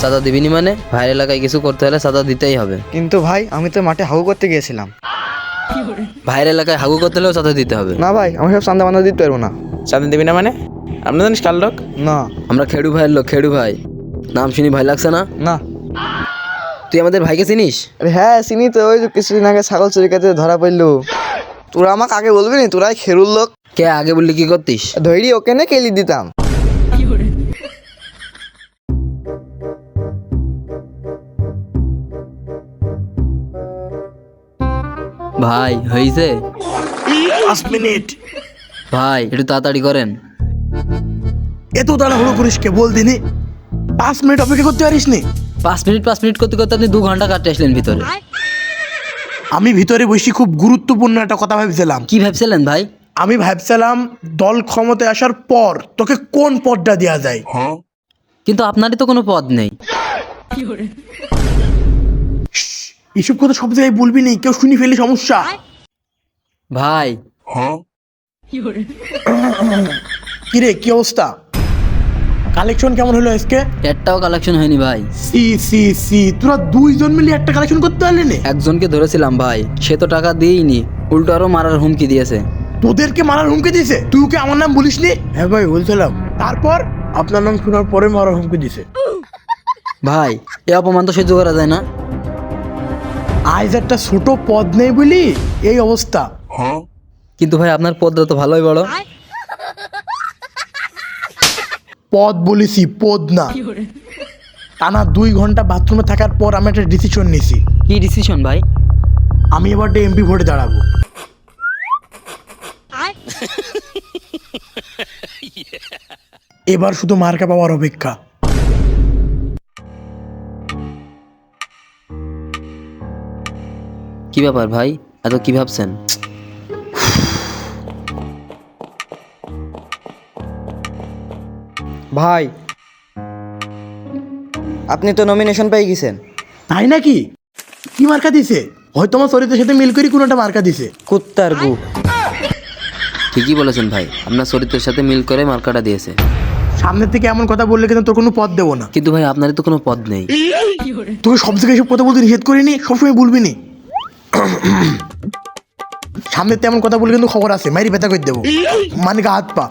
চাঁদা দিবিনি মানে? ভাইয়ের এলাকায় কিছু করতে হলে চাঁদা দিতেই হবে। কিন্তু ভাই আমি তো মাঠে হাগু করতে গিয়েছিলাম। ভাইয়ের এলাকায় হাগু করতে হলেও চাঁদা দিতে হবে। না ভাই, আমি সব চাঁদা বান্ধা দিতে পারবো না। চাঁদা দিবি না মানে? আপনার জানিস কার লোক? না আমরা খেড়ু ভাইয়ের লোক। খেড়ু ভাই নাম শুনি ভয় লাগছে না? না। তুই আমাদের ভাইকে চিনিস? আরে হ্যাঁ চিনি তো, ওই যে কিছুদিন আগে ছাগল চুরি করতে ধরা পড়লো। তোরা আমাকে আগে বলবি নি, তোরাই খেরুর লোক। কে আগে বললি কি করতিস? ধৈরি ওকে না কেলি দিতাম। ভাই হয়েছে? 5 মিনিট। ভাই একটু তাড়াতাড়ি করেন। এত তাড়াহুড়ো করিস কে? বল দিনি 5 মিনিট অপেক্ষা করতে পারিস নি? 5 মিনিট করতে করতে আপনি 2 ঘন্টা কাটতে আসলেন ভিতরে। আমি ভিতরে বসে খুব গুরুত্বপূর্ণ একটা কথা ভাবছিলাম। কি ভাবছিলেন ভাই? আমি ভাবছিলাম দল ক্ষমতায় আসার পর তোকে কোন পদটা দেওয়া যায়। কিন্তু আপনারই তো কোনো পদ নেই। এসব কথা সব জায়গায় বলবি নি, কেউ শুনি ফেলে সমস্যা। ভাই কিরে কি অবস্থা? কালেকশন কেমন হলো আজকে? একটাও কালেকশন হয়নি ভাই। সি তোরা দুইজন মিলে একটা কালেকশন করতে পারলি না? একজনকে ধরেছিলাম ভাই, সে তো টাকা দিইনি, উল্টো আরো মারার হুমকি দিয়েছে। তোদেরকে মারার হুমকি দিছে? তুই ওকে আমার নাম বলিসনি? হ্যাঁ ভাই বলছিলাম। তারপর আপনার নাম শোনার পরে মারার হুমকি দিছে। ভাই এ অপমান তো সহ্য করা যায় না। আজ একটা ছোট পদ নেই বলি এই অবস্থা। কিন্তু ভাই আপনার পদটা তো ভালোই বড়। পদ বলেছি, পদ না। টানা 2 ঘন্টা বাথরুমে থাকার পর আমি একটা ডিসিশন নিছি। কি ডিসিশন ভাই? আমি এবার এমপি ভোটে দাঁড়াবো। এবার শুধু মার্কা পাওয়ার অপেক্ষা। কি ব্যাপার ভাই, এত কি ভাবছেন? ভাই আপনি তো নমিনেশন পেয়ে গেছেন। তাই নাকি? কি মার্কা দিছে? হয়তো আমার চরিত্রের সাথে মিল করি কোনো একটা মার্কা দিছে। কুত্তার গু। ঠিকই বলেছেন ভাই, আপনার চরিত্রের সাথে মিল করে মার্কাটা দিয়েছে। সামনের থেকে এমন কথা বললে কিন্তু তোর কোনো পদ দেবো না। কিন্তু ভাই আপনারই তো কোনো পদ নেই। তোকে সব জায়গায় এসব কথা বলতে নিষেধ করিনি, সবসময় বলবি নি। সামনে তেমন কথা বললে কিন্তু খবর আছে, মাইরি ব্যথা করে দেবো, মানে গা হাত পা।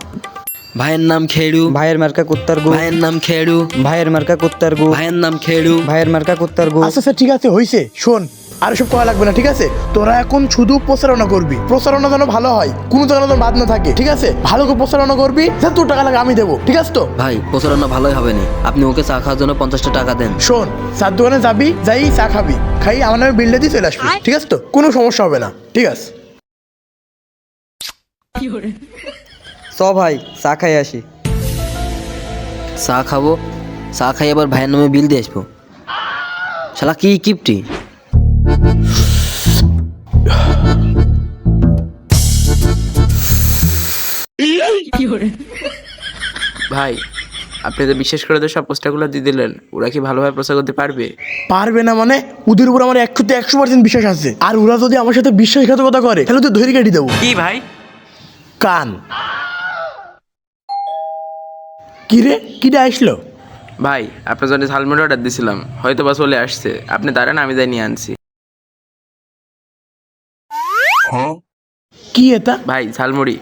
ভাইয়ের নাম খেড়ু। ভাইয়ের মার্কা কুত্তার গু। ভাইয়ের নাম খেড়ু। ভাইয়ের মার্কা কুত্তার গু। ভাইয়ের নাম খেড়ু। ভাইয়ের মার্কা কুত্তার গু। আচ্ছা আচ্ছা ঠিক আছে, হয়েছে। শোন, আর সব করা লাগবে না, ঠিক আছে? তোরা এখন শুধু প্রচারণা করবি, প্রচারণা যেন ভালো হয়, কোনো জায়গায় যেন বাদ না থাকে, ঠিক আছে? ভালো করে প্রচারণা করবি, যত টাকা লাগে আমি দেবো, ঠিক আছে তো? ভাই প্রচারণা ভালোই হবে না, আপনি ওকে চা খাওয়ার জন্য 50টা টাকা দেন। শোন, চার দোকানে যাবি, যাই চা খাবি, খাই আমার নামে বিলটা দিয়ে চলে আসবি, ঠিক আছে তো? কোনো সমস্যা হবে না, ঠিক আছে? চ ভাই চা খাই আসি। চা খাবো, চা খাই আবার ভাইয়ের নামে বিল দিয়ে আসবো। শালা কি কিপটি। ভাই আপনি তো বিশেষ করে তো সব পোস্টারগুলো দিয়ে দিলেন, ওরা কি ভালোভাবে প্রচার করতে পারবে? পারবে না মানে? ওদের উপর আমার 100% বিশ্বাস আছে। আর ওরা যদি আমার সাথে বিশ্বাসঘাতকতা করে তাহলে তো ধৈর্য কাটি দেবো। কি ভাই? কান কিরে, কিরে আসলো? ভাই আপনার জন্য ঝালমুড়ি অর্ডার দিয়েছিলাম, হয়তো বা চলে আসছে, আপনি দাঁড়ান আমি যাই নিয়ে আনছি। কি এটা? ভাই ঝালমুড়ি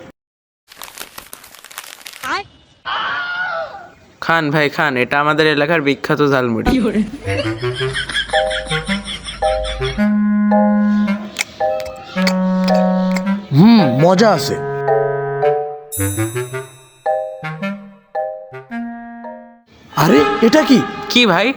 খান ভাই খান, এটা আমাদের এলাকার বিখ্যাত ঝালমুড়ি। মজা আছে। আরে এটা কি? কি ভাই?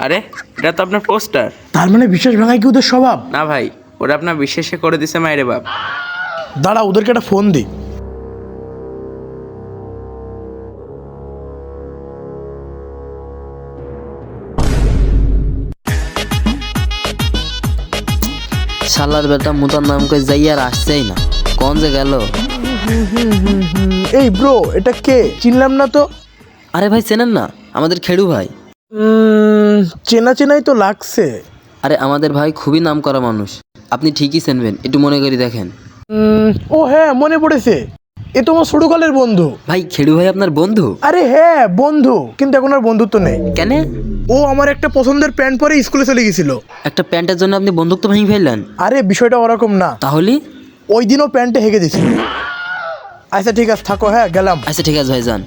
আরে এটা তো আপনার পোস্টার। তার মানে বিশ্বাস ভাঙাই কি ওদের স্বভাব? না ভাই, ওরা আপনার বিশ্বাসে করে দিছে মাইরে বাপ। দাঁড়া, ওদেরকে একটা ফোন দি। শালার বেটা মুতার নাম করে যাই আর আসছেই না, কোন যে গেল? এই ব্রো, এটা কে? চিনলাম না তো। আরে ভাই চেনেন না, আমাদের খেড়ু ভাই। চেনা চেনাই তো লাগছে। আরে আমাদের ভাই খুবই নাম করা মানুষ, আপনি ঠিকই চেনবেন, একটু মনে করে দেখেন। ও হ্যাঁ, মনে পড়েছে। এ তো আমার ছোটকালের বন্ধু। ভাই খেড়ু ভাই আপনার বন্ধু? আরে হ্যাঁ বন্ধু, কিন্তু এখন আর বন্ধুত্ব নেই। কেন? ও আমার একটা পছন্দের প্যান্ট পরে স্কুলে চলে গেছিল। একটা প্যান্টের জন্য আপনি বন্ধুত্ব ভেঙে ফেললেন? আরে বিষয়টা ওরকম না, তাহলে? ওই দিনও প্যান্টে হেগে দিছিল। আচ্ছা ঠিক আছে থাকো, হ্যাঁ গেলাম। আচ্ছা ঠিক আছে ভাই যান।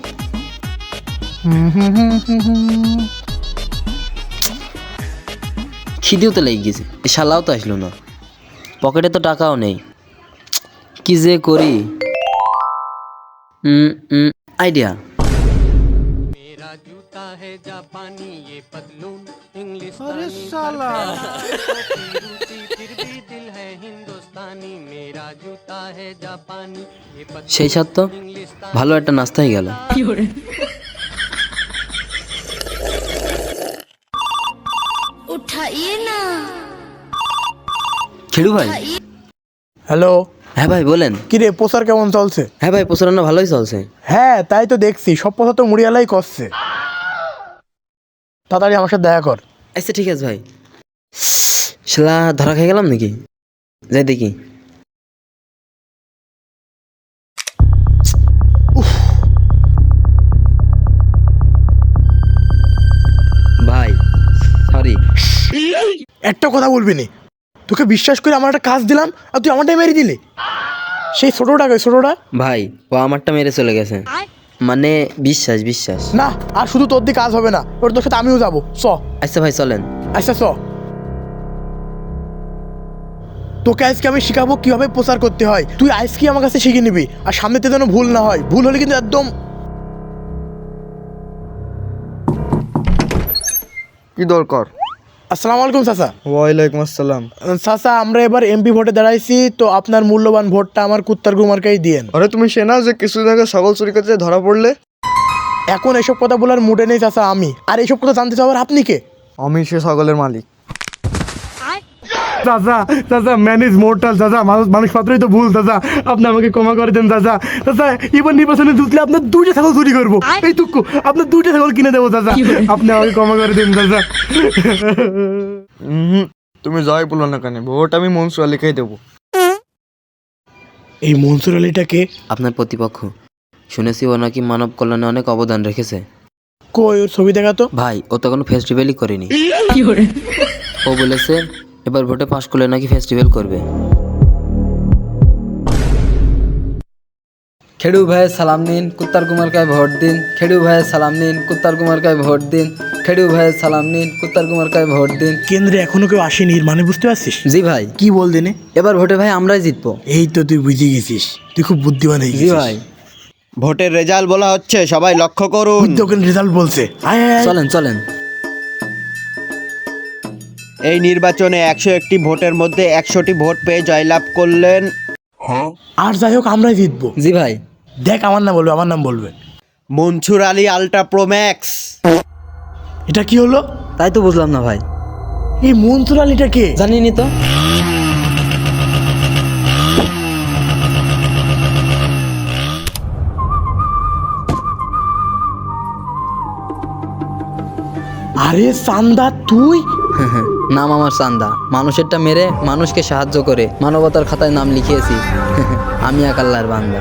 খিদেও তো লেগে গেছে, এ শালাও তো আসলো না, পকেটে তো টাকাও নেই, কি যে করি। আইডিয়া। मेरा जूता है जापानी ये पतलून इंग्लिस्तानी फिर भी दिल है हिंदुस्तानी मेरा जूता है जापानी ये সেই সাথ তো ভালো একটা নাস্তা হয়ে গেল। उठाइए ना। খেড়ু ভাই। হ্যালো। হ্যাঁ ভাই বলেন। কিরে প্রচার কেমন চলছে? হ্যাঁ ভাই প্রচারণা ভালোই চলছে। হ্যাঁ তাই তো দেখছি, সব কথা তো মুড়িয়ালাই করছে। তাড়াতাড়ি আমার সাথে দেখা কর। আচ্ছা ঠিক আছে ভাই। শালা ধরা খেয়ে গেলাম নাকি? যাই দেখি। ভাই সরি। একটা কথা বলবি নি, তোকে বিশ্বাস করে আমার একটা কাজ দিলাম আর তুই আমারটাই মেরে দিলি। সেই ছোটটা কই ছোটটা? ভাই ও আমারটা মেরে চলে গেছে, মানে বিশ্বাস বিশ্বাস। না আর শুধু তোর দিয়ে কাজ হবে না, ওর তোর সাথে আমিও যাবো, চ। আচ্ছা ভাই চলেন। আচ্ছা চ। তোকে আজকে আমি শিখাবো কিভাবে প্রচার করতে হয়, তুই আজকে আমার কাছে শিখে নিবি। আর সামনেতে যেন ভুল না হয়, ভুল হলে কিন্তু একদম। কি দরকার? আসসালামু আলাইকুম চাচা। ওয়ালাইকুম আসসালাম। চাচা আমরা এবার এমপি ভোটে দাঁড়াইছি, তো আপনার মূল্যবান ভোটটা আমার কুত্তার গুমার্কাই দিয়েন। আরে তুমি সে না যে কিছুদিন আগে ছাগল চুরি করতে ধরা পড়লে? এখন এসব কথা বলার মুডে নেই চাচা আমি, আর এইসব কথা জানতে চাওয়ার আপনি কে? আমি সে ছাগলের মালিক। চাচা চাচা ম্যান ইজ মোর্টাল চাচা, মানুষ মাত্রই তো ভুল চাচা, আপনি আমাকে ক্ষমা করে দেন চাচা। চাচা এবার নির্বাচনে জিতলে আপনার 2টা ছাগল চুরি করবো, এইটুকু আপনার 2টা ছাগল কিনে দেবো চাচা, আপনি আমাকে ক্ষমা করে দেন চাচা। তুমি যাই বলো না কেন, ভোট আমি মনসুর আলীকেই দেবো। এই মনসুর আলীটাকে? আপনার প্রতিপক্ষ, শুনেছি ও নাকি মানব কল্যাণে অনেক অবদান রেখেছে। কই ওর ছবি দেখা তো। ভাই ও তো কোনো ফেস্টিভ্যালই করেনি। ও বলেছে এবার ভোটে পাশ করলে নাকি ফেস্টিভ্যাল করবে। খেড়ু ভাই সালাম নিন, কুত্তার কুমারকায় ভোট দিন। খেড়ু ভাই সালাম নিন, কুত্তার কুমারকায় ভোট দিন। খেড়ু ভাই সালাম নিন, কুত্তার কুমারকায় ভোট দিন। কেন্দ্রে এখনো কেউ আসেনি, এর মানে বুঝতে পারছিস? জি ভাই। কি বল দিনে? এবার ভোটে ভাই আমরাই জিতবো। এই তো তুই বুঝে গেছিস, তুই খুব বুদ্ধিমান হয়ে জি গেছিস। ভাই। ভোটের রেজাল্ট বলা হচ্ছে, সবাই লক্ষ্য করুন। তোকে রেজাল্ট বলছে। আয় আয় আয়। চলেন চলেন। এই নির্বাচনে 101টি ভোটের মধ্যে 100টি ভোট পেয়ে জয়লাভ করলেন। আর যাই হোক আমরাই জিতবো। জি ভাই। দেখ আমার নাম বলবে, আমার নাম বলবে। Mansur Ali ultra pro max. এটা কি হলো? তাই তো বুঝলাম না ভাই। এই মনসুর আলীটা কে? জানিনি তো। আরে চান্দা তুই? নাম আমার চান্দা, মানুষেরটা মেরে মানুষকে সাহায্য করে মানবতার খাতায় নাম লিখিয়েছি। আমি এক আল্লাহর বান্দা।